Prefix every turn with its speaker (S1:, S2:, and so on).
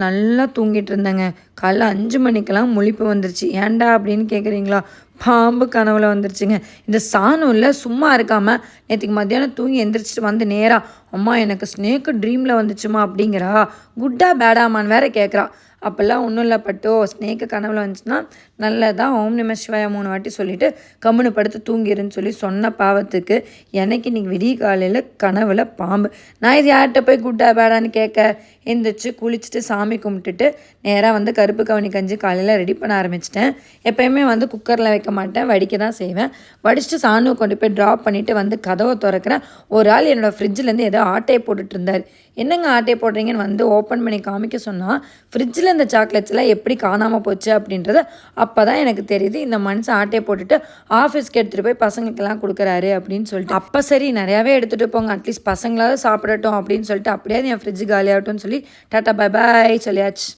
S1: நல்லா தூங்கிட்டு இருந்தேங்க. காலைல 5 மணிக்கெல்லாம் முழிப்பு வந்துருச்சு. ஏன்டா அப்படின்னு கேட்குறீங்களா? பாம்பு கனவுல வந்துருச்சுங்க. இந்த சாணுல்ல சும்மா இருக்காம நேத்திக்கு மத்தியானம் தூங்கி எந்திரிச்சிட்டு வந்து நேரா, "அம்மா எனக்கு ஸ்னேக்கு ட்ரீம்ல வந்துச்சும்மா" அப்படிங்கிறா. குட்டா பேடாமான்னு வேற கேட்குறா. அப்போல்லாம் ஒன்றும் இல்லை பட்டோ, ஸ்னேக்கு கனவுல வந்துச்சுன்னா நல்லதான் ஓம் நம சிவாய 3 வாட்டி சொல்லிவிட்டு கம்முன்னு படுத்து தூங்கிருன்னு சொல்லி சொன்ன பாவத்துக்கு எனக்கு இன்றைக்கி விடிய காலையில் கனவுல பாம்பு. நான் இது யார்கிட்ட போய் குட்டா பேடான்னு கேட்க, எந்திரிச்சு குளிச்சுட்டு சாமி கும்பிட்டுட்டு நேராக வந்து கருப்பு கவுனி கஞ்சி காலையில் ரெடி பண்ண ஆரம்பிச்சிட்டேன். எப்போயுமே வந்து குக்கரில் வைக்க மாட்டேன், வடிக்க தான் செய்வேன். வடிச்சுட்டு சாணுவை கொண்டு போய் ட்ராப் பண்ணிவிட்டு வந்து கதவை திறக்கிறேன். ஒரு ஆள் என்னோடய ஃப்ரிட்ஜிலேருந்து ஏதோ ஆட்டையை போட்டுட்டு இருந்தார். என்னங்க ஆட்டையை போடுறீங்கன்னு வந்து ஓப்பன் பண்ணி காமிக்க சொன்னால், ஃப்ரிட்ஜில் இந்த சாக்லேட்ஸ்லாம் எப்படி காணாமல் போச்சு அப்படின்றது அப்போ தான் எனக்கு தெரியுது. இந்த மனுஷன் ஆட்டையை போட்டுட்டு ஆஃபீஸ்க்கு எடுத்துகிட்டு போய் பசங்களுக்கெல்லாம் கொடுக்குறாரு அப்படின்னு சொல்லிட்டு, அப்போ சரி நிறையாவே எடுத்துகிட்டு போங்க, அட்லீஸ்ட் பசங்களாவது சாப்பிடட்டும் அப்படின்னு சொல்லிட்டு அப்படியே என் ஃப்ரிட்ஜ் காலியாகட்டும்னு சொல்லி டாட்டா பை பாய் சொல்லியாச்சு.